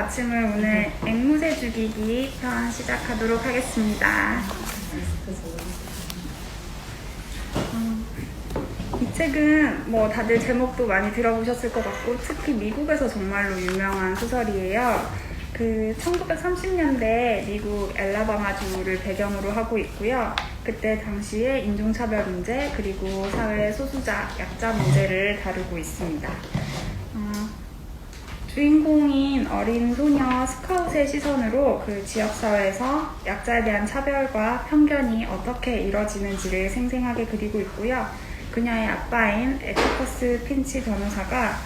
아침을 오늘 앵무새 죽이기 편 시작하도록 하겠습니다. 이 책은 뭐 다들 제목도 많이 들어보셨을 것 같고 특히 미국에서 정말로 유명한 소설이에요. 그 1930년대 미국 엘라바마주를 배경으로 하고 있고요. 그때 당시에 인종차별 문제 그리고 사회 소수자, 약자 문제를 다루고 있습니다. 주인공인 어린 소녀 스카웃의 시선으로 그 지역사회에서 약자에 대한 차별과 편견이 어떻게 이뤄지는지를 생생하게 그리고 있고요. 그녀의 아빠인 에티커스 핀치 변호사가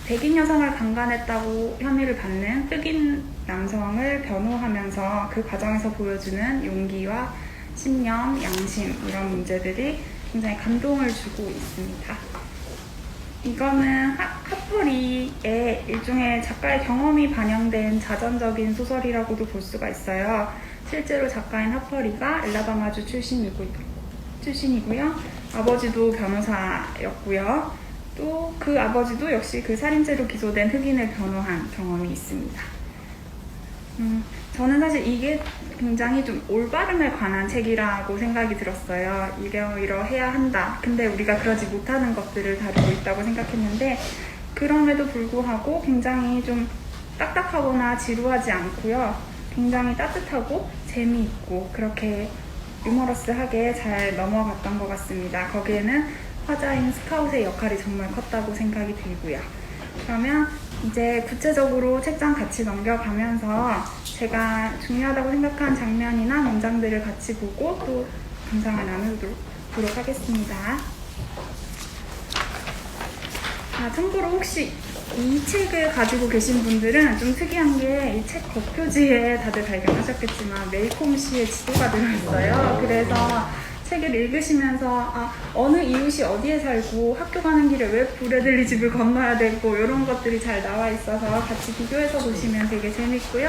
백인 여성을 강간했다고 혐의를 받는 흑인 남성을 변호하면서 그 과정에서 보여주는 용기와 신념, 양심 이런 문제들이 굉장히 감동을 주고 있습니다. 이거는 하퍼리의 일종의 작가의 경험이 반영된 자전적인 소설이라고도 볼 수가 있어요. 실제로 작가인 하퍼리가 엘라바마주 출신이고요. 아버지도 변호사였고요. 또 그 아버지도 역시 그 살인죄로 기소된 흑인을 변호한 경험이 있습니다. 저는 사실 이게 굉장히 좀 올바름에 관한 책이라고 생각이 들었어요. 이러해야 한다. 근데 우리가 그러지 못하는 것들을 다루고 있다고 생각했는데 그럼에도 불구하고 굉장히 좀 딱딱하거나 지루하지 않고요. 굉장히 따뜻하고 재미있고 그렇게 유머러스하게 잘 넘어갔던 것 같습니다. 거기에는 화자인 스카웃의 역할이 정말 컸다고 생각이 들고요. 그러면 이제 구체적으로 책장 같이 넘겨가면서 제가 중요하다고 생각한 장면이나 문장들을 같이 보고 또 감상을 나누도록 하겠습니다. 참고로 혹시 이 책을 가지고 계신 분들은 좀 특이한 게 이 책 겉표지에 다들 발견하셨겠지만 메이콤 씨의 지도가 들어있어요. 그래서 책을 읽으시면서 어느 이웃이 어디에 살고 학교 가는 길에 왜 브래들리 집을 건너야 되고 이런 것들이 잘 나와 있어서 같이 비교해서 보시면 되게 재밌고요.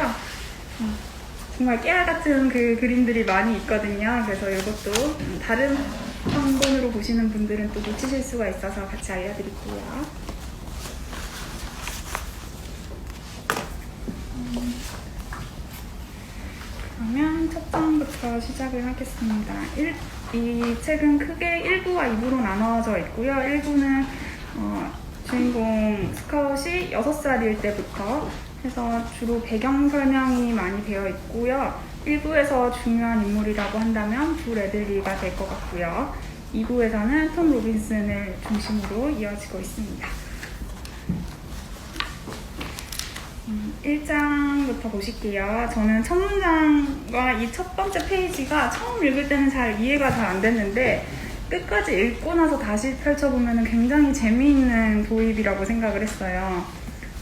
정말 깨알같은 그 그림들이 많이 있거든요. 그래서 이것도 다른 한번으로 보시는 분들은 또 놓치실 수가 있어서 같이 알려드릴게요. 그러면 첫 장부터 시작을 하겠습니다. 이 책은 크게 1부와 2부로 나눠져 있고요. 1부는 주인공 스카웃이 6살일 때부터 해서 주로 배경 설명이 많이 되어 있고요. 1부에서 중요한 인물이라고 한다면 부 레들리가 될 것 같고요. 2부에서는 톰 로빈슨을 중심으로 이어지고 있습니다. 1장부터 보실게요. 저는 첫 문장과 이 첫 번째 페이지가 처음 읽을 때는 잘 이해가 잘 안 됐는데 끝까지 읽고 나서 다시 펼쳐보면 굉장히 재미있는 도입이라고 생각을 했어요.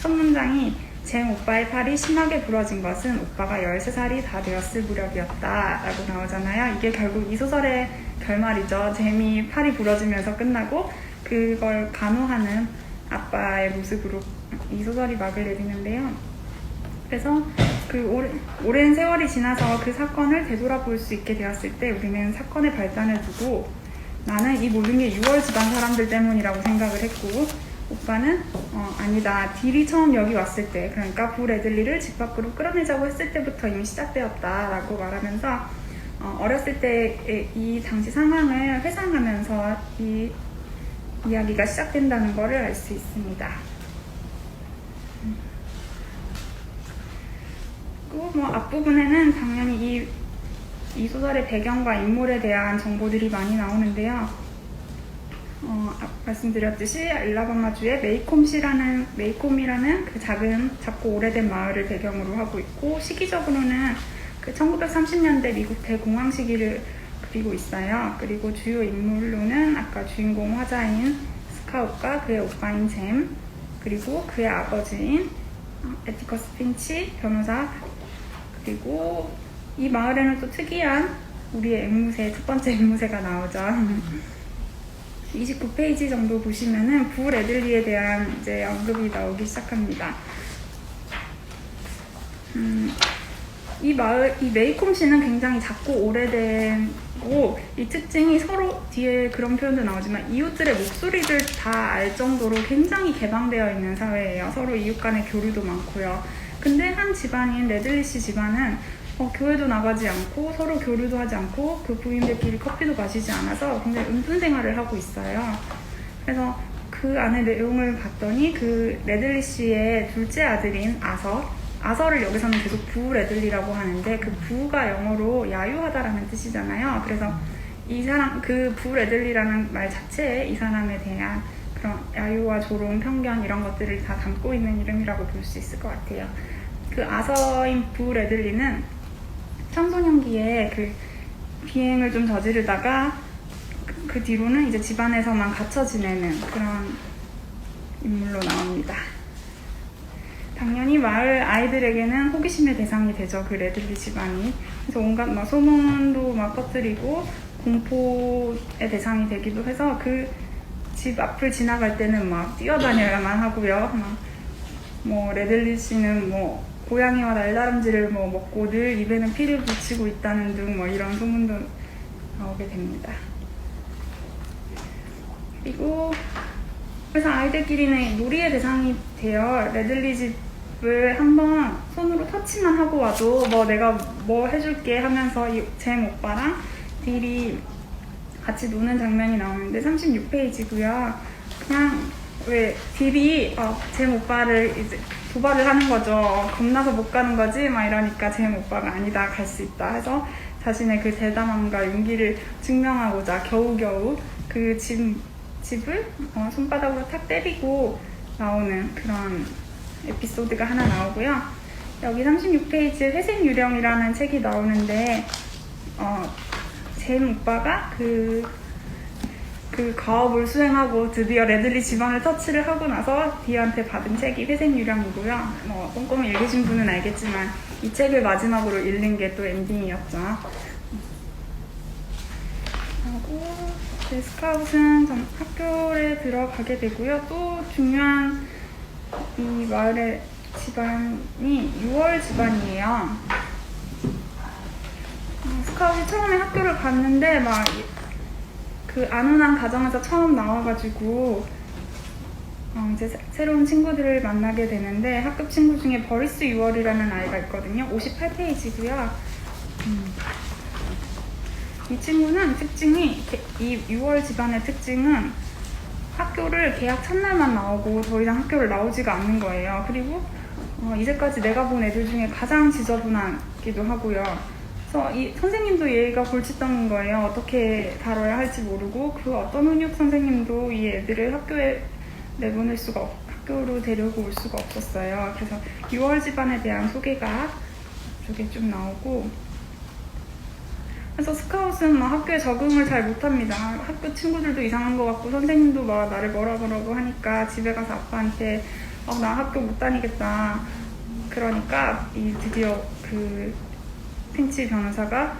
첫 문장이 잼 오빠의 팔이 심하게 부러진 것은 오빠가 13살이 다 되었을 무렵이었다 라고 나오잖아요. 이게 결국 이 소설의 결말이죠. 잼이 팔이 부러지면서 끝나고 그걸 간호하는 아빠의 모습으로 이 소설이 막을 내리는데요. 그래서 그 오랜 세월이 지나서 그 사건을 되돌아볼 수 있게 되었을 때 우리는 사건의 발단을 두고 나는 이 모든 게 6월 집안 사람들 때문이라고 생각을 했고 오빠는 아니다. 딜이 처음 여기 왔을 때 그러니까 부 레들리를 집 밖으로 끌어내자고 했을 때부터 이미 시작되었다 라고 말하면서 어렸을 때 이 당시 상황을 회상하면서 이 이야기가 시작된다는 것을 알 수 있습니다. 그리고 앞부분에는 당연히 이 소설의 배경과 인물에 대한 정보들이 많이 나오는데요. 말씀드렸듯이 엘라바마주의 메이콤이라는 그 작고 오래된 마을을 배경으로 하고 있고 시기적으로는 그 1930년대 미국 대공황 시기를 그리고 있어요. 그리고 주요 인물로는 아까 주인공 화자인 스카웃과 그의 오빠인 잼 그리고 그의 아버지인 에티커스 핀치 변호사 그리고 이 마을에는 또 특이한 우리의 앵무새, 첫 번째 앵무새가 나오죠. 29페이지 정도 보시면은 부 레들리에 대한 이제 언급이 나오기 시작합니다. 이 메이콤 씨는 굉장히 작고 오래되고 이 특징이 서로 뒤에 그런 표현도 나오지만 이웃들의 목소리를 다 알 정도로 굉장히 개방되어 있는 사회예요. 서로 이웃 간의 교류도 많고요. 근데 한 집안인 레들리시 집안은 교회도 나가지 않고 서로 교류도 하지 않고 그 부인들끼리 커피도 마시지 않아서 굉장히 은둔 생활을 하고 있어요. 그래서 그 안에 내용을 봤더니 그 레들리시의 둘째 아들인 아서를 여기서는 계속 부 레들리라고 하는데 그 부가 영어로 야유하다라는 뜻이잖아요. 그래서 이 사람, 그 부 레들리라는 말 자체에 이 사람에 대한 그런 야유와 조롱, 편견 이런 것들을 다 담고 있는 이름이라고 볼 수 있을 것 같아요. 그 아서인 부 레들리는 청소년기에 그 비행을 좀 저지르다가 그 뒤로는 이제 집안에서만 갇혀 지내는 그런 인물로 나옵니다. 당연히 마을 아이들에게는 호기심의 대상이 되죠. 그 레들리 집안이. 그래서 온갖 막 소문도 막 퍼뜨리고 공포의 대상이 되기도 해서 그 집 앞을 지나갈 때는 막 뛰어다녀야만 하고요. 뭐 레들리 씨는 뭐 고양이와 날다람쥐를 뭐 먹고 늘 입에는 피를 붙이고 있다는 등 뭐 이런 소문도 나오게 됩니다. 그리고 그래서 아이들끼리는 놀이의 대상이 되어 레들리 집을 한번 손으로 터치만 하고 와도 뭐 내가 뭐 해줄게 하면서 이 잼 오빠랑 딜이 같이 노는 장면이 나오는데 36페이지고요. 그냥 왜 딜이 잼 오빠를 이제 도발을 하는 거죠. 겁나서 못 가는 거지? 막 이러니까 잼 오빠가 아니다, 갈 수 있다 해서 자신의 그 대담함과 용기를 증명하고자 겨우겨우 그 집을 손바닥으로 탁 때리고 나오는 그런 에피소드가 하나 나오고요. 여기 36페이지에 회색 유령이라는 책이 나오는데 잼 오빠가 그 가업을 수행하고 드디어 레들리 집안을 터치를 하고 나서 디한테 받은 책이 회색 유령이고요. 뭐 꼼꼼히 읽으신 분은 알겠지만 이 책을 마지막으로 읽는 게 또 엔딩이었죠. 그리고 스카웃은 학교에 들어가게 되고요. 또 중요한 이 마을의 집안이 6월 집안이에요. 스카웃이 처음에 학교를 갔는데 막 그 안온한 가정에서 처음 나와가지고 이제 새로운 친구들을 만나게 되는데 학급 친구 중에 버리스 6월이라는 아이가 있거든요. 58페이지고요. 이 친구는 특징이 이 6월 집안의 특징은 학교를 개학 첫날만 나오고 더 이상 학교를 나오지가 않는 거예요. 그리고 이제까지 내가 본 애들 중에 가장 지저분하기도 하고요. 그래서 이 선생님도 얘가 골칫덩인 거예요. 어떻게 다뤄야 할지 모르고 그 어떤 훈육 선생님도 이 애들을 학교에 내보낼 학교로 데리고 올 수가 없었어요. 그래서 6월 집안에 대한 소개가 이쪽에 좀 나오고 그래서 스카웃은 막 학교에 적응을 잘 못합니다. 학교 친구들도 이상한 것 같고 선생님도 막 나를 뭐라 그러고 하니까 집에 가서 아빠한테 나 학교 못 다니겠다. 그러니까 드디어 그 핀치 변호사가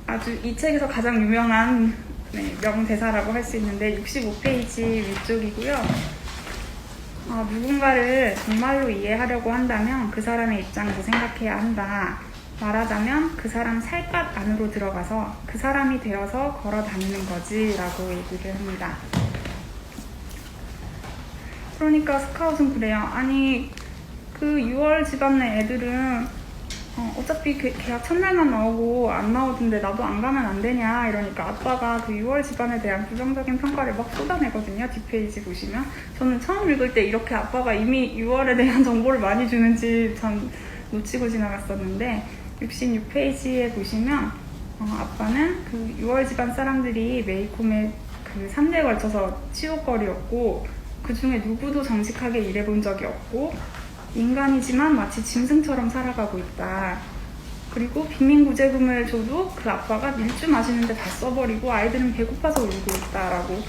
아주 이 책에서 가장 유명한 명대사라고 할 수 있는데 65페이지 위쪽이고요. 누군가를 정말로 이해하려고 한다면 그 사람의 입장도 생각해야 한다. 말하자면 그 사람 살갗 안으로 들어가서 그 사람이 되어서 걸어 다니는 거지 라고 얘기를 합니다. 그러니까 스카웃은 그래요. 아니 그 6월 집안의 애들은 어차피 계약 첫날만 나오고 안 나오던데 나도 안 가면 안 되냐 이러니까 아빠가 그 6월 집안에 대한 부정적인 평가를 막 쏟아내거든요. 뒷페이지 보시면 저는 처음 읽을 때 이렇게 아빠가 이미 6월에 대한 정보를 많이 주는지 참 놓치고 지나갔었는데 66페이지에 보시면 아빠는 그 6월 집안 사람들이 메이콤의 그 3대에 걸쳐서 치욕거리였고 그 중에 누구도 정직하게 일해본 적이 없고 인간이지만 마치 짐승처럼 살아가고 있다. 그리고 빈민구제금을 줘도 그 아빠가 밀주 마시는데 다 써버리고 아이들은 배고파서 울고 있다라고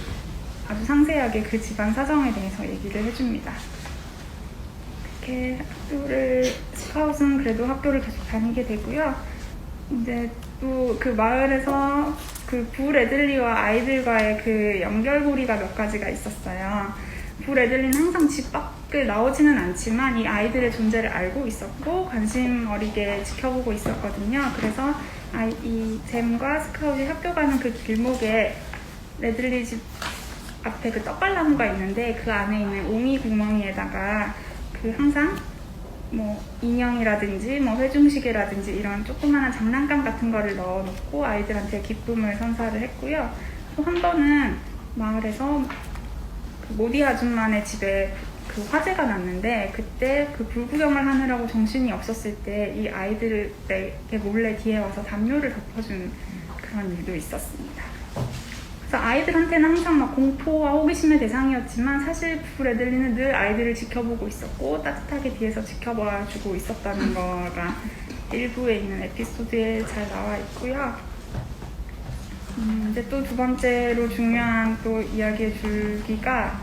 아주 상세하게 그 집안 사정에 대해서 얘기를 해줍니다. 그렇게 스카웃은 그래도 학교를 계속 다니게 되고요. 이제 또 그 마을에서 그 부 레들리와 아이들과의 그 연결고리가 몇 가지가 있었어요. 부 레들리는 항상 집 밖을 나오지는 않지만 이 아이들의 존재를 알고 있었고 관심 어리게 지켜보고 있었거든요. 그래서 이 잼과 스카웃이 학교 가는 그 길목에 레들리 집 앞에 그 떡갈나무가 있는데 그 안에 있는 옹이 구멍이에다가 그 항상 뭐 인형이라든지 뭐 회중시계라든지 이런 조그마한 장난감 같은 거를 넣어놓고 아이들한테 기쁨을 선사를 했고요. 또 한 번은 마을에서 그 모디 아줌마네 집에 그 화재가 났는데 그때 그 불구경을 하느라고 정신이 없었을 때 이 아이들에게 몰래 뒤에 와서 담요를 덮어준 그런 일도 있었습니다. 그래서 아이들한테는 항상 막 공포와 호기심의 대상이었지만 사실 브래들리는 늘 아이들을 지켜보고 있었고 따뜻하게 뒤에서 지켜봐주고 있었다는 거가 일부에 있는 에피소드에 잘 나와 있고요. 이제 또 두 번째로 중요한 또 이야기의 줄기가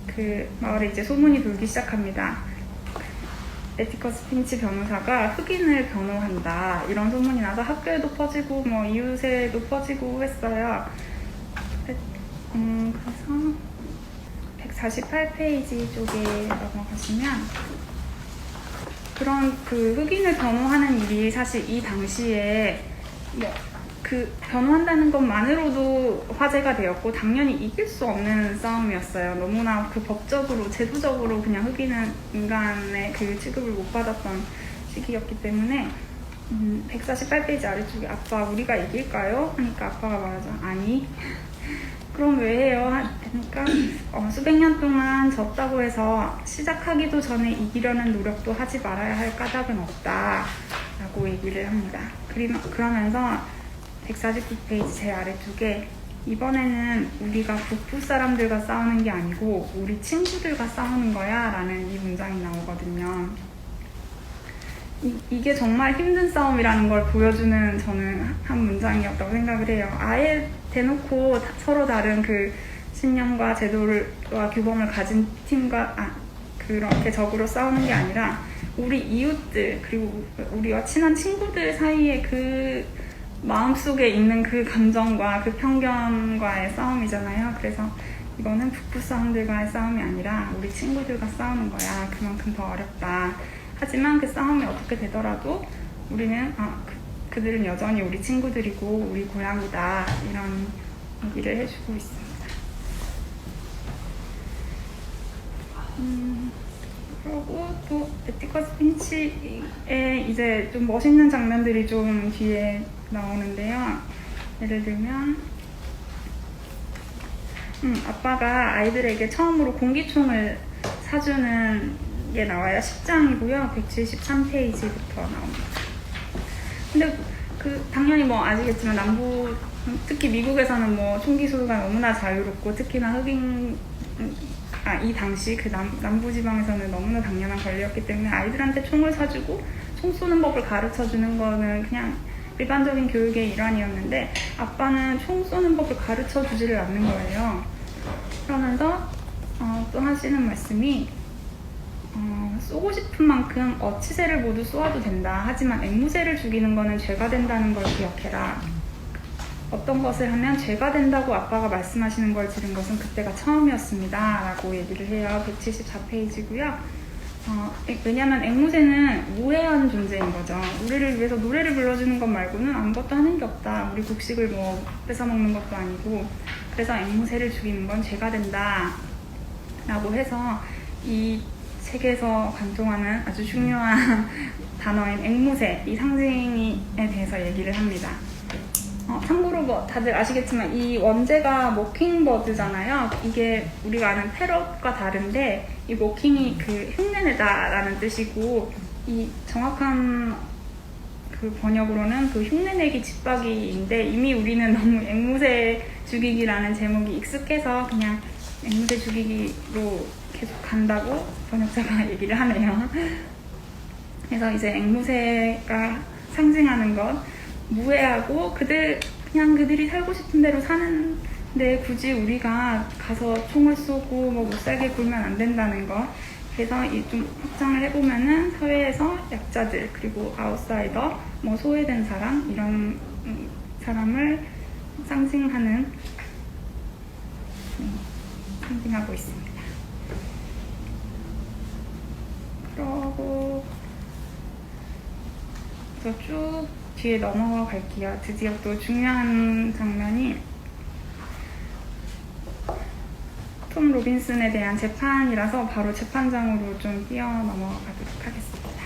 그 마을에 이제 소문이 돌기 시작합니다. 에티커스 핀치 변호사가 흑인을 변호한다 이런 소문이 나서 학교에도 퍼지고 뭐 이웃에도 퍼지고 했어요. 그래서 148페이지 쪽에 넘어가시면 그런 그 흑인을 변호하는 일이 사실 이 당시에 뭐 그 변호한다는 것만으로도 화제가 되었고 당연히 이길 수 없는 싸움이었어요. 너무나 그 법적으로 제도적으로 그냥 흑인은 인간의 그 취급을 못 받았던 시기였기 때문에 148페이지 아래쪽에 아빠 우리가 이길까요? 하니까 아빠가 말하죠. 아니 그럼 왜 해요? 하니까 수백 년 동안 졌다고 해서 시작하기도 전에 이기려는 노력도 하지 말아야 할 까닭은 없다 라고 얘기를 합니다. 그러면서 149페이지 제 아래쪽에 이번에는 우리가 북부 사람들과 싸우는 게 아니고 우리 친구들과 싸우는 거야 라는 이 문장이 나오거든요. 이게 정말 힘든 싸움이라는 걸 보여주는 저는 한 문장이었다고 생각을 해요. 아예 대놓고 서로 다른 그 신념과 제도와 규범을 가진 팀과 그렇게 적으로 싸우는 게 아니라 우리 이웃들 그리고 우리와 친한 친구들 사이에 그 마음속에 있는 그 감정과 그 편견과의 싸움이잖아요. 그래서 이거는 북부 사람들과의 싸움이 아니라 우리 친구들과 싸우는 거야. 그만큼 더 어렵다. 하지만 그 싸움이 어떻게 되더라도 우리는 그들은 여전히 우리 친구들이고 우리 고향이다. 이런 얘기를 해주고 있습니다. 그리고 또 에티커스 핀치의 이제 좀 멋있는 장면들이 좀 뒤에 나오는데요. 예를 들면 아빠가 아이들에게 처음으로 공기총을 사주는 게 나와요. 10장이고요. 173페이지부터 나옵니다. 근데 당연히 뭐 아시겠지만 남부 특히 미국에서는 뭐 총기 소유가 너무나 자유롭고 특히나 이 당시 그 남부지방에서는 너무나 당연한 권리였기 때문에 아이들한테 총을 사주고 총 쏘는 법을 가르쳐주는 거는 그냥 일반적인 교육의 일환이었는데 아빠는 총 쏘는 법을 가르쳐주지를 않는 거예요. 그러면서 또 하시는 말씀이 쏘고 싶은 만큼 어치새를 모두 쏘아도 된다. 하지만 앵무새를 죽이는 거는 죄가 된다는 걸 기억해라. 어떤 것을 하면 죄가 된다고 아빠가 말씀하시는 걸 들은 것은 그때가 처음이었습니다. 라고 얘기를 해요. 174페이지고요. 왜냐면 앵무새는 무해한 존재인 거죠. 우리를 위해서 노래를 불러주는 것 말고는 아무것도 하는 게 없다. 우리 곡식을 뭐 뺏어먹는 것도 아니고 그래서 앵무새를 죽이는 건 죄가 된다. 라고 해서 이 책에서 관통하는 아주 중요한 단어인 앵무새, 이 상징에 대해서 얘기를 합니다. 참고로 뭐 다들 아시겠지만 이 원제가 모킹버드잖아요. 이게 우리가 아는 패럿과 다른데 이 모킹이 그 흉내내다 라는 뜻이고 이 정확한 그 번역으로는 그 흉내내기 짓박이인데 이미 우리는 너무 앵무새 죽이기라는 제목이 익숙해서 그냥 앵무새 죽이기로 계속 간다고 번역자가 얘기를 하네요. 그래서 이제 앵무새가 상징하는 것 무해하고 그냥 그들이 살고 싶은 대로 사는데 굳이 우리가 가서 총을 쏘고 뭐 못살게 굴면 안 된다는 거. 그래서 이 좀 확장을 해보면은 사회에서 약자들 그리고 아웃사이더 뭐 소외된 사람 이런 사람을 상징하고 있습니다. 그러고 쭉 뒤에 넘어가 갈게요. 드디어 또 중요한 장면이 톰 톰 로빈슨에 대한 재판이라서 바로 재판장으로 좀 뛰어 넘어가도록 하겠습니다.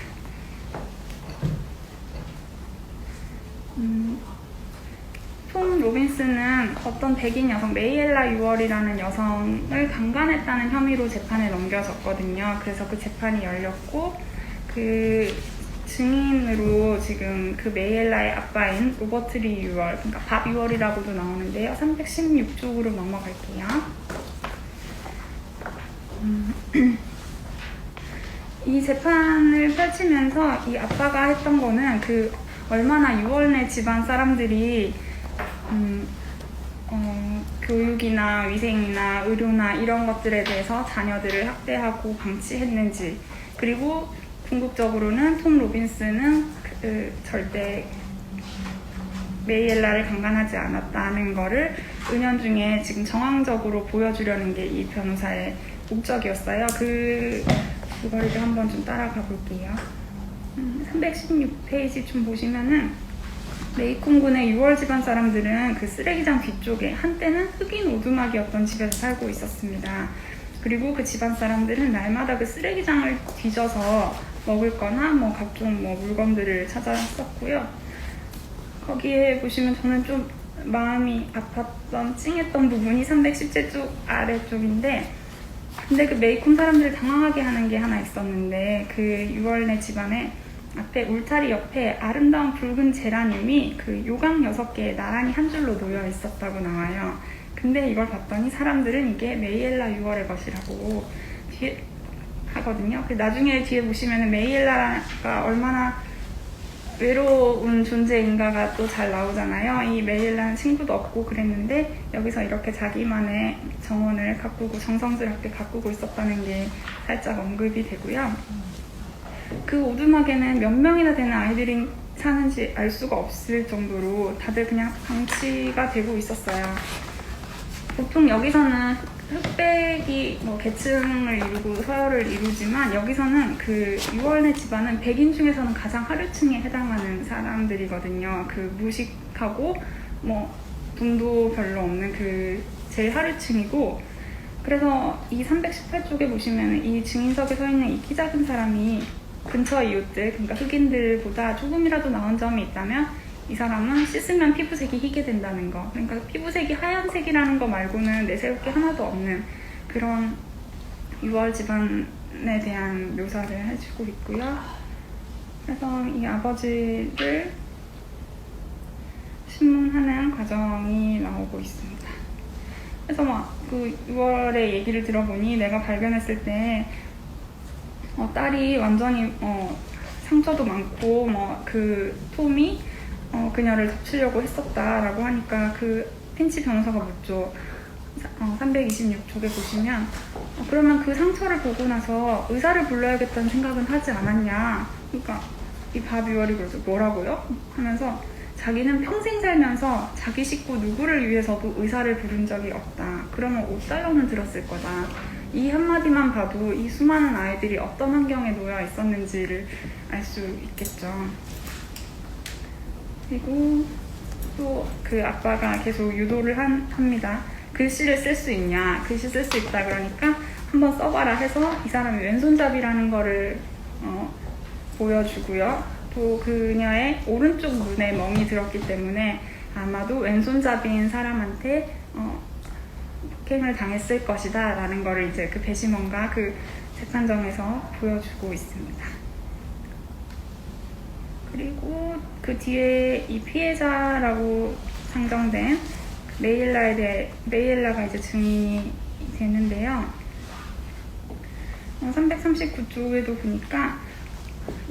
톰 로빈슨은 어떤 백인 여성 메이엘라 유월이라는 여성을 강간했다는 혐의로 재판에 넘겨졌거든요. 그래서 그 재판이 열렸고 그 증인으로 지금 그 메이엘라의 아빠인 로버트 리 유월, 그러니까 밥 유월이라고도 나오는데요. 316쪽으로 넘어갈게요. 이 재판을 펼치면서 이 아빠가 했던 거는 그 얼마나 유월네 집안 사람들이 교육이나 위생이나 의료나 이런 것들에 대해서 자녀들을 학대하고 방치했는지, 그리고 궁극적으로는 톰 로빈슨은 절대 메이엘라를 강간하지 않았다는 거를 은연중에 지금 정황적으로 보여주려는 게 이 변호사의 목적이었어요. 그거를 한번 좀 따라가 볼게요. 316페이지 좀 보시면은 메이콘군의 6월 집안 사람들은 그 쓰레기장 뒤쪽에 한때는 흑인 오두막이었던 집에서 살고 있었습니다. 그리고 그 집안 사람들은 날마다 그 쓰레기장을 뒤져서 먹을 거나 뭐 각종 뭐 물건들을 찾았었고요. 거기에 보시면 저는 좀 마음이 아팠던, 찡했던 부분이 317쪽 아래쪽인데, 근데 그 메이콘 사람들을 당황하게 하는 게 하나 있었는데, 그 6월네 집안에 앞에 울타리 옆에 아름다운 붉은 제라늄이 그 요강 6개에 나란히 한 줄로 놓여 있었다고 나와요. 근데 이걸 봤더니 사람들은 이게 메이엘라 6월의 것이라고 뒤에 하거든요. 나중에 뒤에 보시면은 메이엘라가 얼마나 외로운 존재인가가 또 잘 나오잖아요. 이 메이엘라는 친구도 없고 그랬는데 여기서 이렇게 자기만의 정원을 가꾸고 정성스럽게 가꾸고 있었다는 게 살짝 언급이 되고요. 그 오두막에는 몇 명이나 되는 아이들이 사는지 알 수가 없을 정도로 다들 그냥 방치가 되고 있었어요. 보통 여기서는 흑백이 뭐 계층을 이루고 서열을 이루지만, 여기서는 그 6월네 집안은 백인 중에서는 가장 하류층에 해당하는 사람들이거든요. 그 무식하고 뭐 돈도 별로 없는 그 제일 하류층이고, 그래서 이 318쪽에 보시면 이 증인석에 서 있는 이 키 작은 사람이 근처 이웃들, 그러니까 흑인들보다 조금이라도 나은 점이 있다면 이 사람은 씻으면 피부색이 희게 된다는 거, 그러니까 피부색이 하얀색이라는 거 말고는 내세울 게 하나도 없는 그런 6월 집안에 대한 묘사를 해주고 있고요. 그래서 이 아버지를 신문하는 과정이 나오고 있습니다. 그래서 막 그 6월의 얘기를 들어보니 내가 발견했을 때 딸이 완전히 상처도 많고 뭐 그 톰이 그녀를 덮치려고 했었다라고 하니까 그 핀치 변호사가 묻죠. 326쪽에 보시면 그러면 그 상처를 보고 나서 의사를 불러야겠다는 생각은 하지 않았냐. 그러니까 이 바비월이 그러죠. 뭐라고요? 하면서 자기는 평생 살면서 자기 식구 누구를 위해서도 의사를 부른 적이 없다. 그러면 $5는 들었을 거다. 이 한마디만 봐도 이 수많은 아이들이 어떤 환경에 놓여 있었는지를 알 수 있겠죠. 그리고 또 그 아빠가 계속 유도를 합니다. 글씨를 쓸 수 있냐, 글씨 쓸 수 있다 그러니까 한번 써봐라 해서 이 사람이 왼손잡이라는 거를 보여주고요. 또 그녀의 오른쪽 눈에 멍이 들었기 때문에 아마도 왼손잡이인 사람한테 폭행을 당했을 것이다 라는 거를 이제 그 배심원과 그 재판정에서 보여주고 있습니다. 그리고 그 뒤에 이 피해자라고 상정된 메이엘라가 이제 증인이 되는데요. 339쪽에도 보니까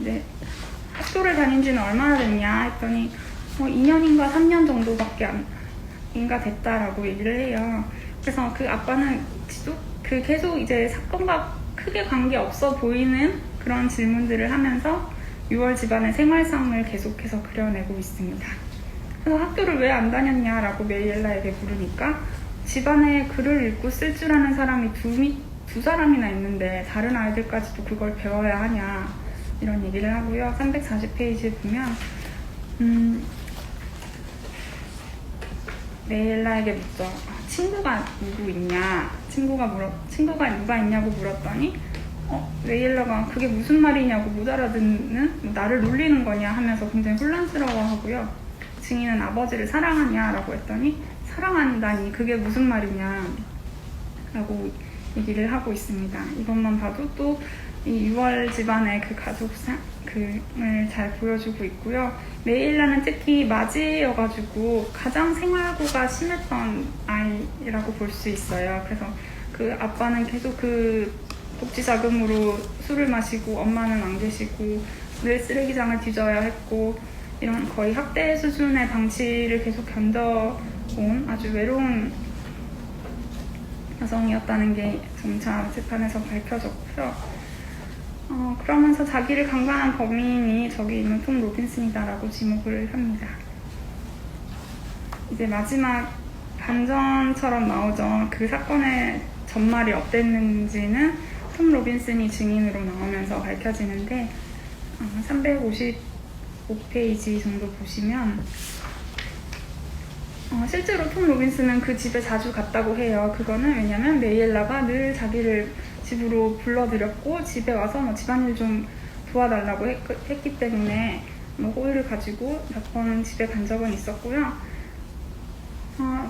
이제 학교를 다닌 지는 얼마나 됐냐 했더니 2년인가 3년 정도밖에 인가 됐다라고 얘기를 해요. 그래서 그 아빠는 계속 이제 사건과 크게 관계없어 보이는 그런 질문들을 하면서 6월 집안의 생활상을 계속해서 그려내고 있습니다. 그래서 학교를 왜 안 다녔냐라고 메이엘라에게 물으니까 집안에 글을 읽고 쓸 줄 아는 사람이 두 사람이나 있는데 다른 아이들까지도 그걸 배워야 하냐 이런 얘기를 하고요. 340페이지에 보면 메일라에게 묻죠. 친구가 누구 있냐? 친구가 누가 있냐고 물었더니 메일라가 그게 무슨 말이냐고 못 알아듣는, 나를 놀리는 거냐 하면서 굉장히 혼란스러워하고요. 증인은 아버지를 사랑하냐라고 했더니 사랑한다니 그게 무슨 말이냐 라고 얘기를 하고 있습니다. 이것만 봐도 또 이 6월 집안의 그 가족을 잘 보여주고 있고요. 메일라는 특히 맞이여가지고 가장 생활고가 심했던 아이라고 볼 수 있어요. 그래서 그 아빠는 계속 그 복지 자금으로 술을 마시고 엄마는 안 계시고 늘 쓰레기장을 뒤져야 했고 이런 거의 학대 수준의 방치를 계속 견뎌온 아주 외로운 여성이었다는 게 점차 재판에서 밝혀졌고요. 그러면서 자기를 강간한 범인이 저기 있는 톰 로빈슨이다라고 지목을 합니다. 이제 마지막 반전처럼 나오죠. 그 사건의 전말이 어땠는지는 톰 로빈슨이 증인으로 나오면서 밝혀지는데 355페이지 정도 보시면 실제로 톰 로빈슨은 그 집에 자주 갔다고 해요. 그거는 왜냐면 메이엘라가 늘 자기를 집으로 불러들였고 집에 와서 집안일 좀 도와달라고 했기 때문에 호의를 가지고 몇 번 집에 간 적은 있었고요.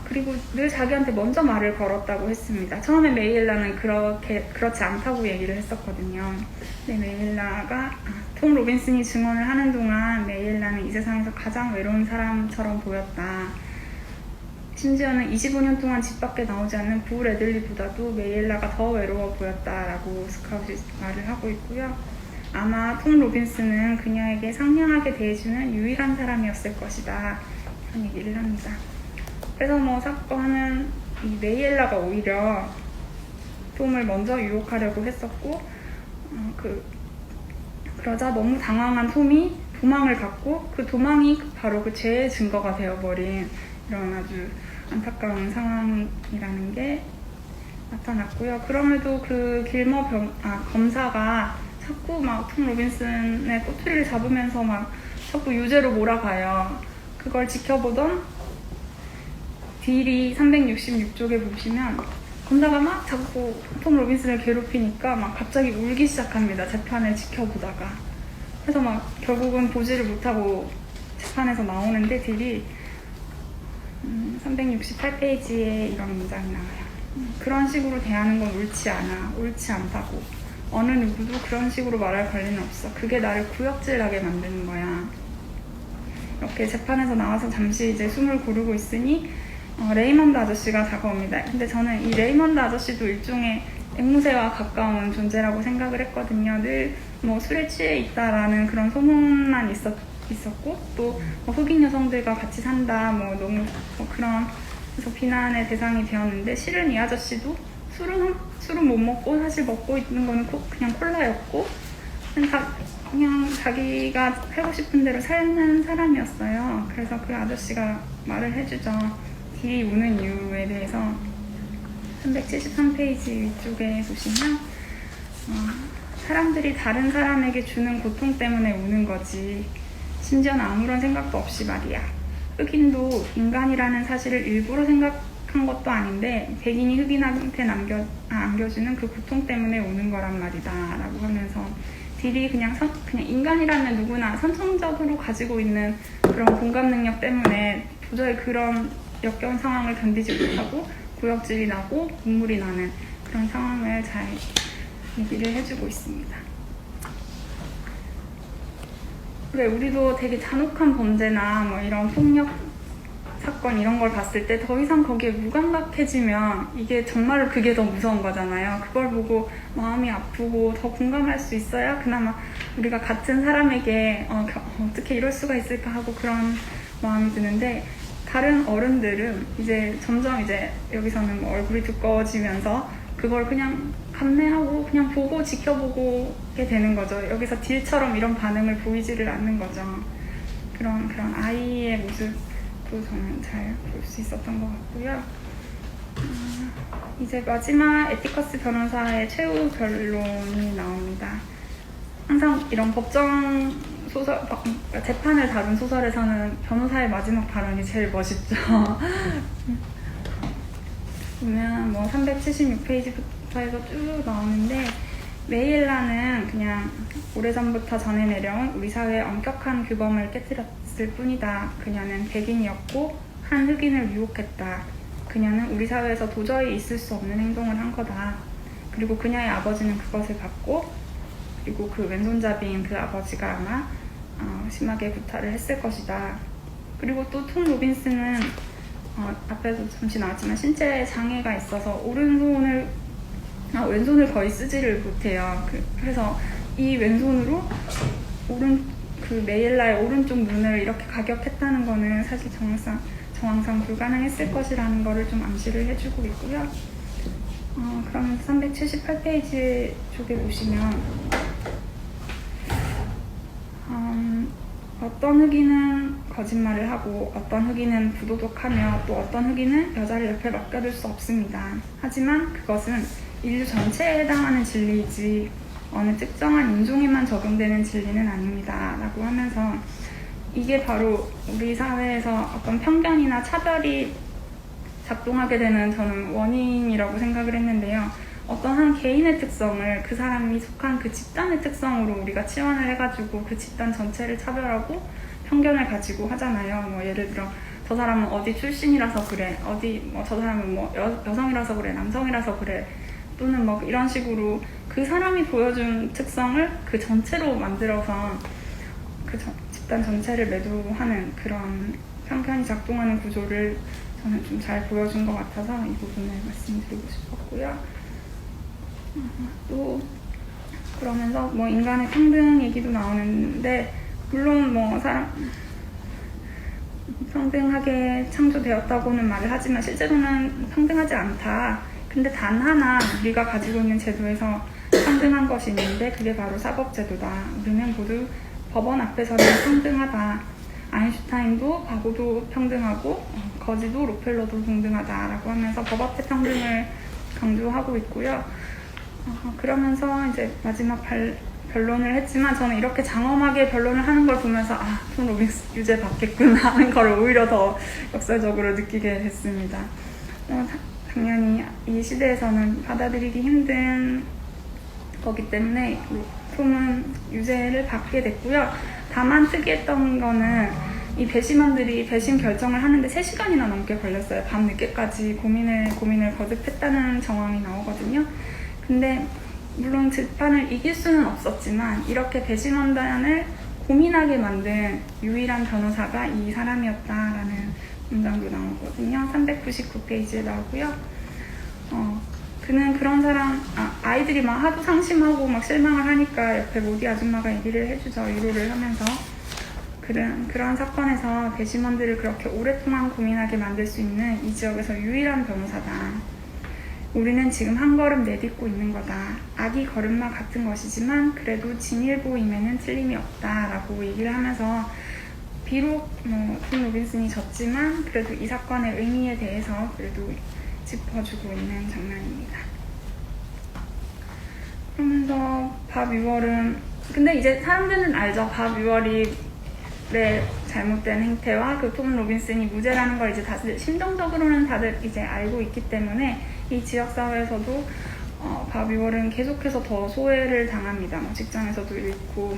그리고 늘 자기한테 먼저 말을 걸었다고 했습니다. 처음에 메이엘라는 그렇지 않다고 얘기를 했었거든요. 근데 메이엘라가 톰 로빈슨이 증언을 하는 동안 메이엘라는 이 세상에서 가장 외로운 사람처럼 보였다. 심지어는 25년 동안 집 밖에 나오지 않는 부 레들리보다도 메이엘라가 더 외로워 보였다라고 스카웃이 말을 하고 있고요. 아마 톰 로빈슨은 그녀에게 상냥하게 대해주는 유일한 사람이었을 것이다. 이런 얘기를 합니다. 그래서 사건은 이 메이엘라가 오히려 톰을 먼저 유혹하려고 했었고, 그러자 너무 당황한 톰이 도망을 갔고, 그 도망이 바로 그 죄의 증거가 되어버린 이런 아주 안타까운 상황이라는 게 나타났고요. 그럼에도 그 길머 검사가 자꾸 톰 로빈슨의 꼬투리를 잡으면서 자꾸 유죄로 몰아가요. 그걸 지켜보던 딜이 366쪽에 보시면 검사가 자꾸 톰 로빈슨을 괴롭히니까 갑자기 울기 시작합니다. 재판을 지켜보다가. 그래서 결국은 보지를 못하고 재판에서 나오는데 딜이 368페이지에 이런 문장이 나와요. 그런 식으로 대하는 건 옳지 않아. 옳지 않다고. 어느 누구도 그런 식으로 말할 권리는 없어. 그게 나를 구역질나게 만드는 거야. 이렇게 재판에서 나와서 잠시 이제 숨을 고르고 있으니 레이먼드 아저씨가 다가옵니다. 근데 저는 이 레이먼드 아저씨도 일종의 앵무새와 가까운 존재라고 생각을 했거든요. 늘 술에 취해 있다라는 그런 소문만 있었고 또 흑인 여성들과 같이 산다 너무 그런 그래서 비난의 대상이 되었는데 실은 이 아저씨도 술은 못 먹고 사실 먹고 있는 거는 그냥 콜라였고 그냥 자기가 살고 싶은 대로 사는 사람이었어요. 그래서 그 아저씨가 말을 해주죠. 딜이 우는 이유에 대해서 373페이지 위쪽에 보시면 사람들이 다른 사람에게 주는 고통 때문에 우는 거지. 심지어는 아무런 생각도 없이 말이야. 흑인도 인간이라는 사실을 일부러 생각한 것도 아닌데 백인이 흑인한테 안겨주는 그 고통 때문에 우는 거란 말이다 라고 하면서 딜이 그냥 인간이라면 누구나 선천적으로 가지고 있는 그런 공감 능력 때문에 도저히 그런 역겨운 상황을 견디지 못하고 구역질이 나고 눈물이 나는 그런 상황을 잘 얘기를 해주고 있습니다. 왜 우리도 되게 잔혹한 범죄나 이런 폭력 사건 이런 걸 봤을 때 더 이상 거기에 무감각해지면 이게 정말로 그게 더 무서운 거잖아요. 그걸 보고 마음이 아프고 더 공감할 수 있어야 그나마 우리가 같은 사람에게 어떻게 이럴 수가 있을까 하고 그런 마음이 드는데 다른 어른들은 이제 점점 여기서는 얼굴이 두꺼워지면서 그걸 그냥 감내하고 그냥 보고 지켜보게 되는 거죠. 여기서 딜처럼 이런 반응을 보이지를 않는 거죠. 그런 아이의 모습도 저는 잘 볼 수 있었던 것 같고요. 이제 마지막 에티커스 변호사의 최후 변론이 나옵니다. 항상 이런 법정 소설, 재판을 다룬 소설에서는 변호사의 마지막 발언이 제일 멋있죠. 보면 뭐 376페이지부터 해서 쭉 나오는데, 메일라는 그냥 오래전부터 전해 내려온 우리 사회의 엄격한 규범을 깨뜨렸을 뿐이다. 그녀는 백인이었고 한 흑인을 유혹했다. 그녀는 우리 사회에서 도저히 있을 수 없는 행동을 한 거다. 그리고 그녀의 아버지는 그것을 받고, 그리고 그 왼손잡이인 그 아버지가 아마 심하게 구타를 했을 것이다. 그리고 또 톰 로빈스는 앞에도 잠시 나왔지만 신체 장애가 있어서 왼손을 거의 쓰지를 못해요. 그래서 이 왼손으로 그 메일라의 오른쪽 눈을 이렇게 가격했다는 거는 사실 정황상 불가능했을 것이라는 거를 좀 암시를 해주고 있고요. 그러면서 378페이지 쪽에 보시면 어떤 흑인은 거짓말을 하고 어떤 흑인은 부도덕하며 또 어떤 흑인은 여자를 옆에 맡겨둘 수 없습니다. 하지만 그것은 인류 전체에 해당하는 진리이지 어느 특정한 인종에만 적용되는 진리는 아닙니다. 라고 하면서 이게 바로 우리 사회에서 어떤 편견이나 차별이 작동하게 되는 저는 원인이라고 생각을 했는데요. 어떤 한 개인의 특성을 그 사람이 속한 그 집단의 특성으로 우리가 치환을 해가지고 그 집단 전체를 차별하고 편견을 가지고 하잖아요. 뭐 예를 들어 저 사람은 어디 출신이라서 그래, 저 사람은 뭐 여성이라서 그래, 남성이라서 그래, 또는 뭐 이런 식으로 그 사람이 보여준 특성을 그 전체로 만들어서 그 집단 전체를 매도하는 그런 편견이 작동하는 구조를 저는 좀 잘 보여준 것 같아서 이 부분을 말씀드리고 싶었고요. 또 그러면서 뭐 인간의 평등 얘기도 나오는데, 물론 뭐 평등하게 창조되었다고는 말을 하지만 실제로는 평등하지 않다. 근데 단 하나 우리가 가지고 있는 제도에서 평등한 것이 있는데 그게 바로 사법제도다. 우리는 모두 법원 앞에서는 평등하다. 아인슈타인도 바보도 평등하고 거지도 록펠러도 평등하다라고 하면서 법 앞의 평등을 강조하고 있고요. 그러면서 이제 마지막 변론을 했지만 저는 이렇게 장엄하게 변론을 하는 걸 보면서 톰 로빈스 유죄 받겠구나 하는 걸 오히려 더 역설적으로 느끼게 됐습니다. 당연히 이 시대에서는 받아들이기 힘든 거기 때문에 톰은 유죄를 받게 됐고요. 다만 특이했던 거는 이 배심원들이 배심 결정을 하는데 3시간이나 넘게 걸렸어요. 밤늦게까지 고민을 거듭했다는 정황이 나오거든요. 근데 물론 재판을 이길 수는 없었지만 이렇게 배심원단을 고민하게 만든 유일한 변호사가 이 사람이었다라는 문장도 나오거든요. 399페이지에 나오고요. 그는 그런 사람, 아이들이 막 하도 상심하고 막 실망을 하니까 옆에 모디 아줌마가 얘기를 해주죠. 위로를 하면서. 그런 사건에서 배심원들을 그렇게 오랫동안 고민하게 만들 수 있는 이 지역에서 유일한 변호사다. 우리는 지금 한 걸음 내딛고 있는 거다. 아기 걸음마 같은 것이지만 그래도 진일보임에는 틀림이 없다. 라고 얘기를 하면서 비록 톰 로빈슨이 졌지만 그래도 이 사건의 의미에 대해서 그래도 짚어주고 있는 장면입니다. 그러면서 밥 위월은, 근데 이제 사람들은 알죠. 밥 위월이 잘못된 행태와 그 톰 로빈슨이 무죄라는 걸 이제 다들 심정적으로는 다들 이제 알고 있기 때문에 이 지역사회에서도 밥 위월은 계속해서 더 소외를 당합니다. 직장에서도 잃고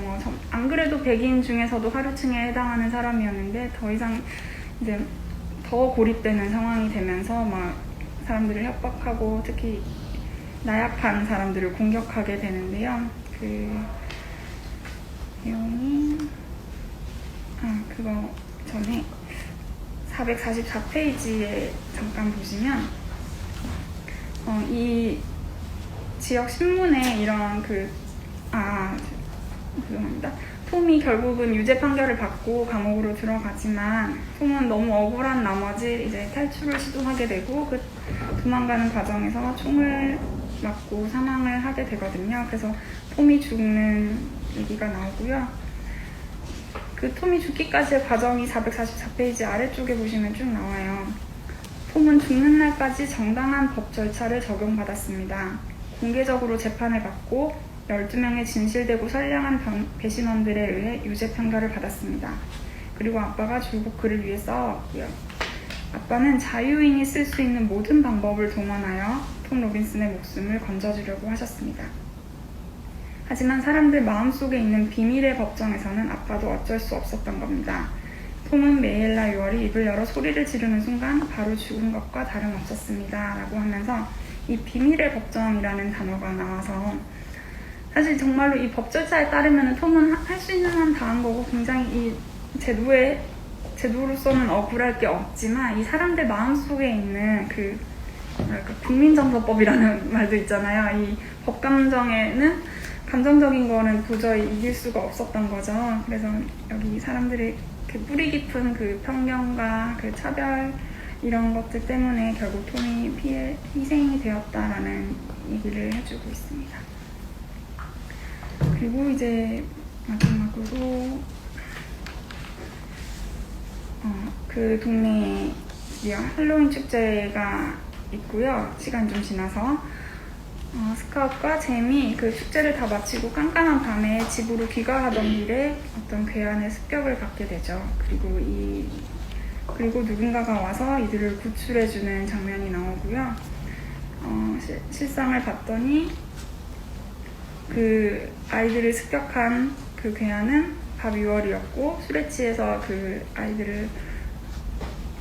안 그래도 백인 중에서도 하류층에 해당하는 사람이었는데 더 이상 이제 더 고립되는 상황이 되면서 사람들을 협박하고 특히 나약한 사람들을 공격하게 되는데요. 그 내용이 그거 전에 444페이지에 잠깐 보시면 이 지역 신문에 이런 죄송합니다. 톰이 결국은 유죄 판결을 받고 감옥으로 들어가지만 톰은 너무 억울한 나머지 이제 탈출을 시도하게 되고 그 도망가는 과정에서 총을 맞고 사망을 하게 되거든요. 그래서 톰이 죽는 얘기가 나오고요. 그 톰이 죽기까지의 과정이 444페이지 아래쪽에 보시면 쭉 나와요. 톰은 죽는 날까지 정당한 법 절차를 적용받았습니다. 공개적으로 재판을 받고 12명의 진실되고 선량한 배신원들에 의해 유죄 판결을 받았습니다. 그리고 아빠가 줄곧 그를 위해 싸워왔고요. 아빠는 자유인이 쓸 수 있는 모든 방법을 동원하여 톰 로빈슨의 목숨을 건져주려고 하셨습니다. 하지만 사람들 마음속에 있는 비밀의 법정에서는 아빠도 어쩔 수 없었던 겁니다. 톰은 메일라 6월이 입을 열어 소리를 지르는 순간 바로 죽은 것과 다름없었습니다. 라고 하면서 이 비밀의 법정이라는 단어가 나와서 사실 정말로 이 법 절차에 따르면 톰은 할 수 있는 한 다 한 거고 굉장히 이 제도로서는 억울할 게 없지만 이 사람들 마음속에 있는 그 뭐랄까 국민정서법이라는 말도 있잖아요. 이 법감정에는 감정적인 거는 도저히 이길 수가 없었던 거죠. 그래서 여기 사람들의 그 뿌리 깊은 그 편견과 그 차별 이런 것들 때문에 결국 톰이 희생이 되었다라는 얘기를 해주고 있습니다. 그리고 이제 마지막으로 그 동네에 할로윈 축제가 있고요. 시간 좀 지나서 스카웃과 잼이 그 축제를 다 마치고 깜깜한 밤에 집으로 귀가하던 길에 어떤 괴한의 습격을 받게 되죠. 그리고 누군가가 와서 이들을 구출해주는 장면이 나오고요. 실상을 봤더니 그 아이들을 습격한 그 괴한은 밥 6월이었고 술에 취해서 그 아이들을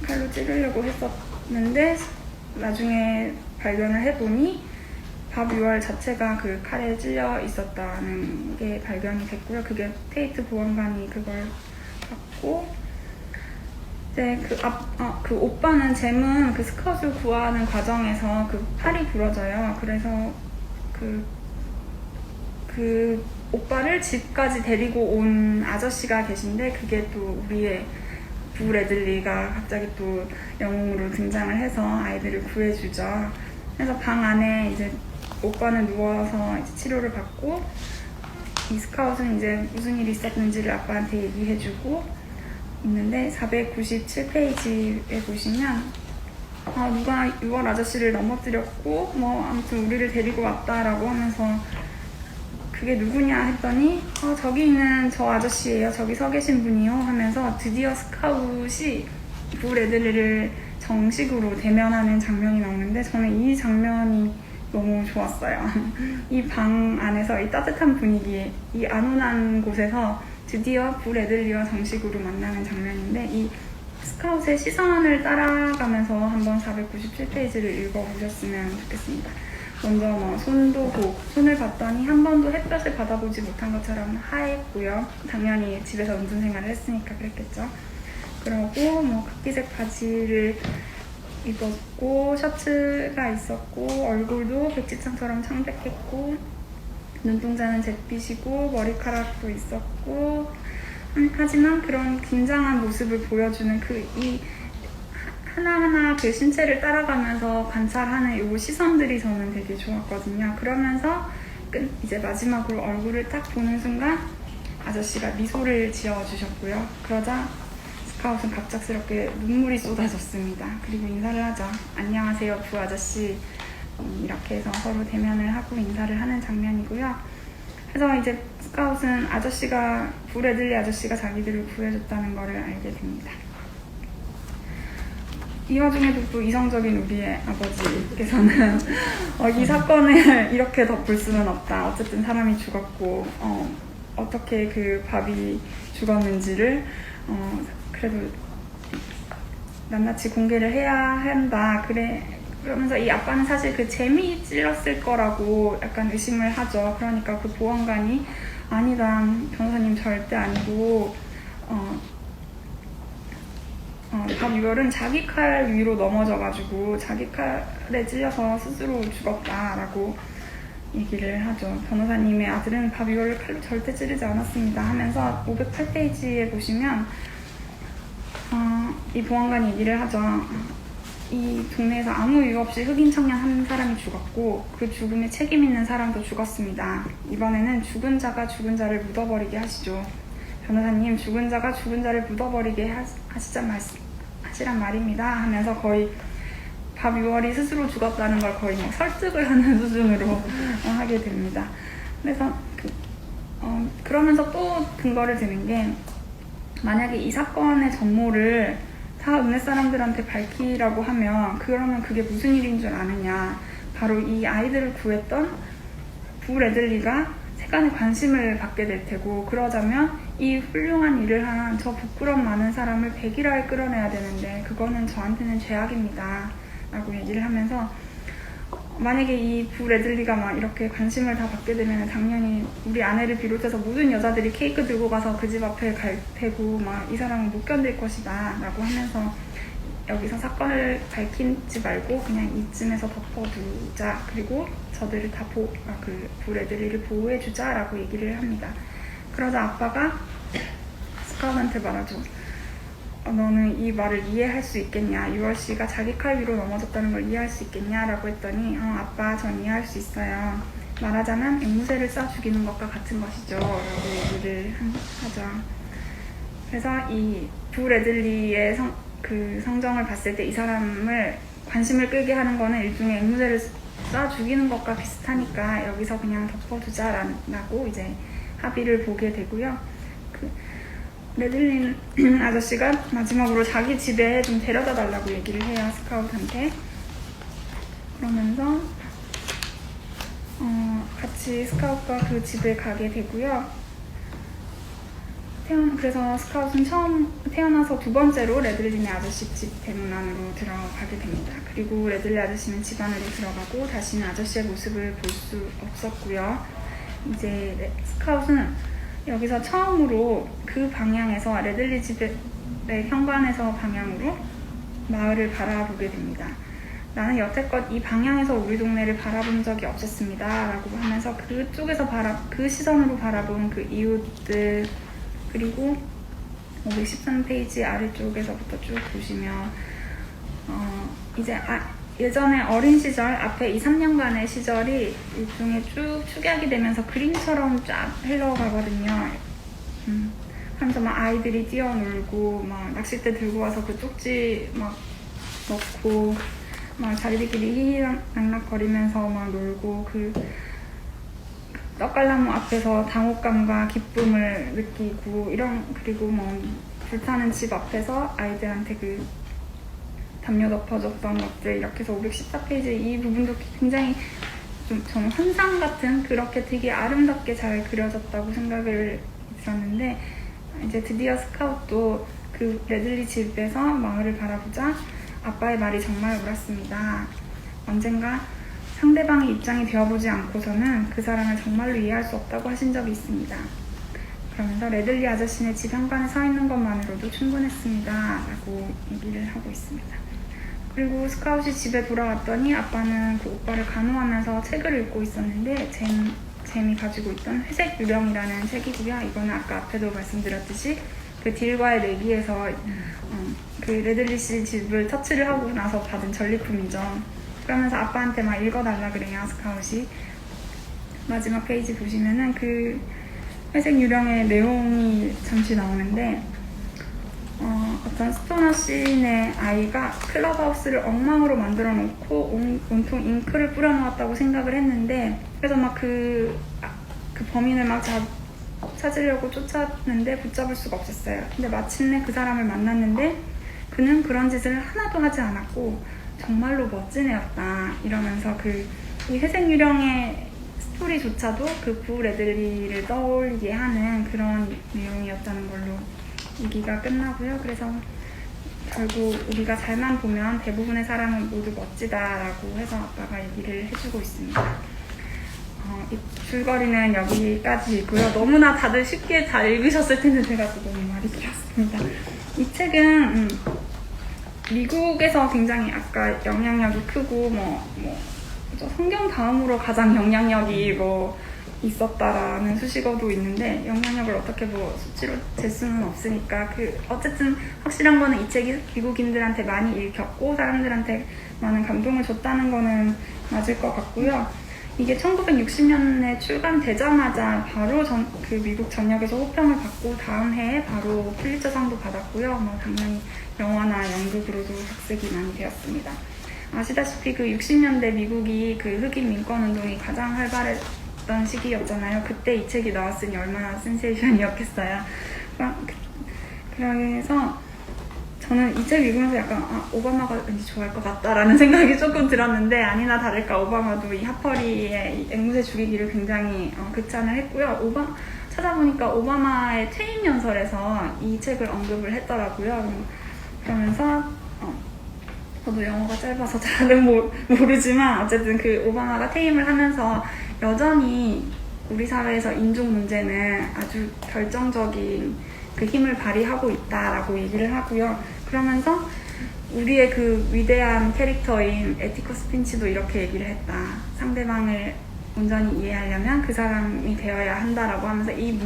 칼로 찌르려고 했었는데 나중에 발견을 해보니 밥 6월 자체가 그 칼에 찔려 있었다는 게 발견이 됐고요. 그게 테이트 보안관이 그걸 봤고 이제 그 오빠는 잼은 그 스카웃을 구하는 과정에서 그 팔이 부러져요. 그래서 그 오빠를 집까지 데리고 온 아저씨가 계신데 그게 또 우리의 부 레들리가 갑자기 또 영웅으로 등장을 해서 아이들을 구해주죠. 그래서 방 안에 이제 오빠는 누워서 이제 치료를 받고 이 스카웃은 이제 무슨 일이 있었는지를 아빠한테 얘기해주고 있는데 497페이지에 보시면 누가 6월 아저씨를 넘어뜨렸고 뭐 아무튼 우리를 데리고 왔다라고 하면서 그게 누구냐 했더니 저기 있는 저 아저씨예요. 저기 서 계신 분이요 하면서 드디어 스카웃이 부 레들리를 정식으로 대면하는 장면이 나오는데 저는 이 장면이 너무 좋았어요. 이 방 안에서 이 따뜻한 분위기에 이 안온한 곳에서 드디어 부 레들리와 정식으로 만나는 장면인데 이 스카웃의 시선을 따라가면서 한번 497페이지를 읽어보셨으면 좋겠습니다. 먼저 손을 봤더니 한 번도 햇볕을 받아보지 못한 것처럼 하얗고요. 당연히 집에서 운동 생활을 했으니까 그랬겠죠. 그러고 카키색 바지를 입었고 셔츠가 있었고 얼굴도 백지창처럼 창백했고 눈동자는 잿빛이고 머리카락도 있었고 하지만 그런 긴장한 모습을 보여주는 이 하나하나 그 신체를 따라가면서 관찰하는 이 시선들이 저는 되게 좋았거든요. 그러면서 이제 마지막으로 얼굴을 딱 보는 순간 아저씨가 미소를 지어주셨고요. 그러자 스카웃은 갑작스럽게 눈물이 쏟아졌습니다. 그리고 인사를 하죠. 안녕하세요, 부 아저씨. 이렇게 해서 서로 대면을 하고 인사를 하는 장면이고요. 그래서 이제 스카웃은 부 레들리 아저씨가 자기들을 구해줬다는 거를 알게 됩니다. 이 와중에도 또 이성적인 우리의 아버지께서는 이 사건을 이렇게 덮을 수는 없다. 어쨌든 사람이 죽었고 어떻게 그 밥이 죽었는지를 그래도 낱낱이 공개를 해야 한다. 그러면서 이 아빠는 사실 그 잼이 찔렀을 거라고 약간 의심을 하죠. 그러니까 그 보안관이 아니다, 변호사님 절대 아니고 밥 6월은 자기 칼 위로 넘어져가지고 자기 칼에 찔려서 스스로 죽었다라고 얘기를 하죠. 변호사님의 아들은 밥 6월을 칼로 절대 찌르지 않았습니다 하면서 508페이지에 보시면 이 보안관이 얘기를 하죠. 이 동네에서 아무 이유 없이 흑인 청년 한 사람이 죽었고 그 죽음에 책임 있는 사람도 죽었습니다. 이번에는 죽은 자가 죽은 자를 묻어버리게 하시죠. 변호사님, 죽은 자가 죽은 자를 묻어버리게 하시란 말입니다 하면서 거의 밥 6월이 스스로 죽었다는 걸 거의 설득을 하는 수준으로 하게 됩니다. 그래서 그러면서 또 근거를 드는 게, 만약에 이 사건의 전모를 다 읍내 사람들한테 밝히라고 하면 그러면 그게 무슨 일인 줄 아느냐. 바로 이 아이들을 구했던 부 레들리가 세간의 관심을 받게 될 테고, 그러자면 이 훌륭한 일을 한 저 부끄럼 많은 사람을 백일화에 끌어내야 되는데 그거는 저한테는 죄악입니다 라고 얘기를 하면서, 만약에 이 부 레들리가 막 이렇게 관심을 다 받게 되면 당연히 우리 아내를 비롯해서 모든 여자들이 케이크 들고 가서 그 집 앞에 갈 테고 막 이 사람은 못 견딜 것이다 라고 하면서, 여기서 사건을 밝히지 말고 그냥 이쯤에서 덮어두자, 그리고 저들을 다 부 레들리를 보호해주자 라고 얘기를 합니다. 그러자 아빠가 스카웃한테 말하죠. 너는 이 말을 이해할 수 있겠냐? 6월 씨가 자기 칼 위로 넘어졌다는 걸 이해할 수 있겠냐? 라고 했더니 아빠 전 이해할 수 있어요. 말하자면 앵무새를 쏴 죽이는 것과 같은 것이죠 라고 얘기를 하죠. 그래서 이 부 레들리의 성정을 봤을 때 이 사람을 관심을 끌게 하는 거는 일종의 앵무새를 쏴 죽이는 것과 비슷하니까 여기서 그냥 덮어두자라고 이제 합의를 보게 되고요. 레들리 아저씨가 마지막으로 자기 집에 좀 데려다 달라고 얘기를 해요, 스카웃한테. 그러면서 같이 스카웃과 그 집에 가게 되고요. 그래서 스카웃은 처음 태어나서 두 번째로 레들리네 아저씨 집 대문 안으로 들어가게 됩니다. 그리고 레들리 아저씨는 집 안으로 들어가고 다시는 아저씨의 모습을 볼 수 없었고요. 이제 스카웃은 여기서 처음으로 그 방향에서, 레들리 집의 현관에서 방향으로 마을을 바라보게 됩니다. 나는 여태껏 이 방향에서 우리 동네를 바라본 적이 없었습니다 라고 하면서 그쪽에서 그 시선으로 바라본 그 이웃들, 그리고 513페이지 아래쪽에서부터 쭉 보시면 이제 예전에 어린 시절, 앞에 2, 3년간의 시절이 일종의 쭉 축약이 되면서 그림처럼 쫙 흘러가거든요. 하면서 막 아이들이 뛰어놀고, 막 낚싯대 들고 와서 그 쪽지 막 넣고, 막 자기들끼리 희희낙낙거리면서 막 놀고, 그 떡갈나무 앞에서 당혹감과 기쁨을 느끼고, 그리고 뭐 불타는 집 앞에서 아이들한테 그 담요 덮어줬던 것들, 이렇게 해서 514페이지 이 부분도 굉장히 저는 환상 같은, 그렇게 되게 아름답게 잘 그려졌다고 생각을 했었는데, 이제 드디어 스카웃도 그 레들리 집에서 마을을 바라보자 아빠의 말이 정말 옳았습니다. 언젠가 상대방의 입장이 되어보지 않고서는 그 사람을 정말로 이해할 수 없다고 하신 적이 있습니다. 그러면서 레들리 아저씨네 집 현관에 서 있는 것만으로도 충분했습니다 라고 얘기를 하고 있습니다. 그리고 스카웃이 집에 돌아왔더니 아빠는 그 오빠를 간호하면서 책을 읽고 있었는데, 잼이 가지고 있던 회색 유령이라는 책이고요. 이거는 아까 앞에도 말씀드렸듯이 그 딜과의 내기에서 그 레들리 씨 집을 터치를 하고 나서 받은 전리품이죠. 그러면서 아빠한테 막 읽어달라 그래요, 스카웃이. 마지막 페이지 보시면은 그 회색 유령의 내용이 잠시 나오는데, 어떤 스토너 시인의 아이가 클럽하우스를 엉망으로 만들어 놓고 온통 잉크를 뿌려 놓았다고 생각을 했는데, 그래서 막 그 범인을 막 찾으려고 쫓았는데 붙잡을 수가 없었어요. 근데 마침내 그 사람을 만났는데 그는 그런 짓을 하나도 하지 않았고 정말로 멋진 애였다 이러면서 이 회색 유령의 스토리조차도 그 부 레들리를 떠올리게 하는 그런 내용이었다는 걸로 얘기가 끝나고요. 그래서 결국 우리가 잘만 보면 대부분의 사람은 모두 멋지다라고 해서 아빠가 얘기를 해주고 있습니다. 이 줄거리는 여기까지이고요. 너무나 다들 쉽게 잘 읽으셨을 텐데 제가 또 너무 말이 길었습니다. 이 책은 미국에서 굉장히 아까 영향력이 크고 성경 다음으로 가장 영향력이 있었다라는 수식어도 있는데, 영향력을 어떻게 수치로 잴 수는 없으니까 어쨌든 확실한 거는 이 책이 미국인들한테 많이 읽혔고 사람들한테 많은 감동을 줬다는 거는 맞을 것 같고요. 이게 1960년에 출간되자마자 바로 그 미국 전역에서 호평을 받고 다음 해에 바로 퓰리처상도 받았고요. 당연히 영화나 연극으로도 각색이 많이 되었습니다. 아시다시피 그 60년대 미국이 그 흑인 민권 운동이 가장 활발했던 있었던 시기였잖아요. 그때 이 책이 나왔으니 얼마나 센세이션이었겠어요. 그래서 저는 이 책 읽으면서 약간 오바마가 왠지 좋아할 것 같다라는 생각이 조금 들었는데, 아니나 다를까 오바마도 이 하퍼리의 이 앵무새 죽이기를 굉장히 극찬을 했고요. 찾아보니까 오바마의 퇴임 연설에서 이 책을 언급을 했더라고요. 그러면서 저도 영어가 짧아서 잘은 모르지만 어쨌든 그 오바마가 퇴임을 하면서 여전히 우리 사회에서 인종 문제는 아주 결정적인 그 힘을 발휘하고 있다라고 얘기를 하고요. 그러면서 우리의 그 위대한 캐릭터인 에티커스 핀치도 이렇게 얘기를 했다. 상대방을 온전히 이해하려면 그 사람이 되어야 한다라고 하면서 이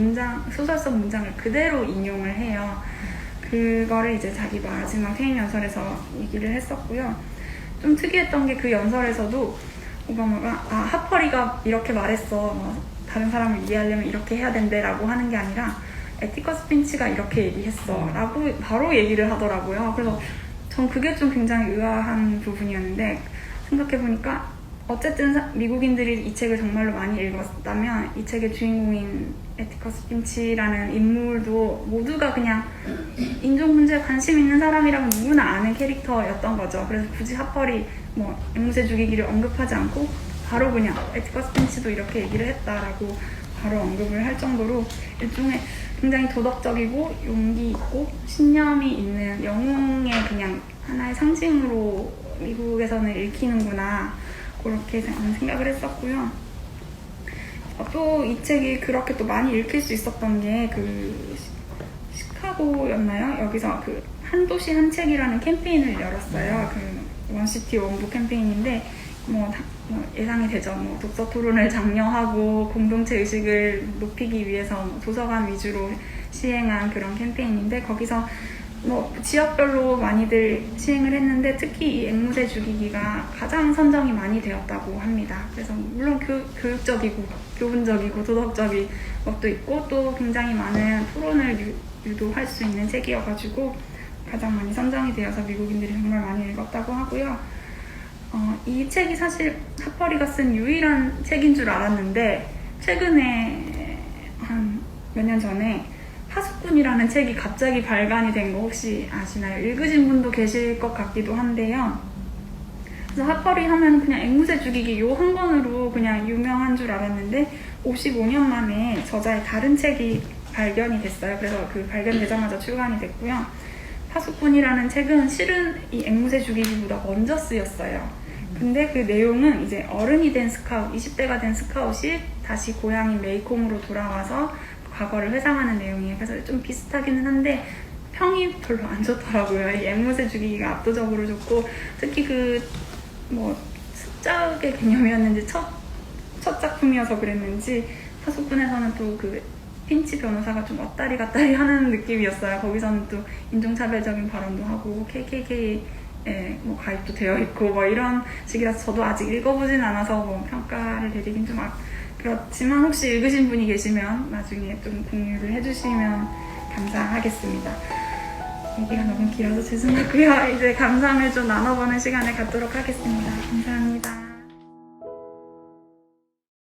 소설 속 문장을 그대로 인용을 해요. 그거를 이제 자기 마지막 퇴임 연설에서 얘기를 했었고요. 좀 특이했던 게 그 연설에서도 오바마가 하퍼리가 이렇게 말했어. 다른 사람을 이해하려면 이렇게 해야 된대 라고 하는 게 아니라 에티커스 핀치가 이렇게 얘기했어 라고 바로 얘기를 하더라고요. 그래서 전 그게 좀 굉장히 의아한 부분이었는데, 생각해보니까 어쨌든 미국인들이 이 책을 정말로 많이 읽었다면 이 책의 주인공인 에티커스 핀치라는 인물도 모두가 그냥 인종 문제에 관심 있는 사람이라면 누구나 아는 캐릭터였던 거죠. 그래서 굳이 하퍼리 앵무새 죽이기를 언급하지 않고 바로 그냥 에티커스 핀치도 이렇게 얘기를 했다라고 바로 언급을 할 정도로 일종의 굉장히 도덕적이고 용기 있고 신념이 있는 영웅의 그냥 하나의 상징으로 미국에서는 읽히는구나, 그렇게 생각을 했었고요. 또 이 책이 그렇게 또 많이 읽힐 수 있었던 게 그 시카고였나요? 여기서 그 한 도시 한 책이라는 캠페인을 열었어요. 그 원시티 원북 캠페인인데 예상이 되죠. 독서 토론을 장려하고 공동체 의식을 높이기 위해서 도서관 위주로 시행한 그런 캠페인인데, 거기서 지역별로 많이들 시행을 했는데 특히 이 앵무새 죽이기가 가장 선정이 많이 되었다고 합니다. 그래서 물론 교육적이고 교훈적이고 도덕적인 것도 있고 또 굉장히 많은 토론을 유도할 수 있는 책이어가지고 가장 많이 선정이 되어서 미국인들이 정말 많이 읽었다고 하고요. 이 책이 사실 하퍼리가 쓴 유일한 책인 줄 알았는데, 최근에 한 몇 년 전에 파수꾼이라는 책이 갑자기 발간이 된 거 혹시 아시나요? 읽으신 분도 계실 것 같기도 한데요. 그래서 하퍼리 하면 그냥 앵무새 죽이기 요 한 권으로 그냥 유명한 줄 알았는데 55년 만에 저자의 다른 책이 발견이 됐어요. 그래서 그 발견되자마자 출간이 됐고요. 파수꾼이라는 책은 실은 이 앵무새 죽이기보다 먼저 쓰였어요. 근데 그 내용은 이제 어른이 된 스카웃, 20대가 된 스카웃이 다시 고향인 메이콤으로 돌아와서 과거를 회상하는 내용이에요. 그래서 좀 비슷하기는 한데 평이 별로 안 좋더라고요. 이 앵무새 죽이기가 압도적으로 좋고, 특히 습작의 개념이었는지 첫 작품이어서 그랬는지 파수꾼에서는 또 그 핀치 변호사가 좀 왔다리 갔다리 하는 느낌이었어요. 거기서는 또 인종차별적인 발언도 하고 KKK에 가입도 되어 있고 이런 식이라서 저도 아직 읽어보진 않아서 평가를 내리긴 좀 그렇지만 혹시 읽으신 분이 계시면 나중에 좀 공유를 해주시면 감사하겠습니다. 얘기가 너무 길어서 죄송하고요. 이제 감상을 좀 나눠보는 시간을 갖도록 하겠습니다. 감사합니다.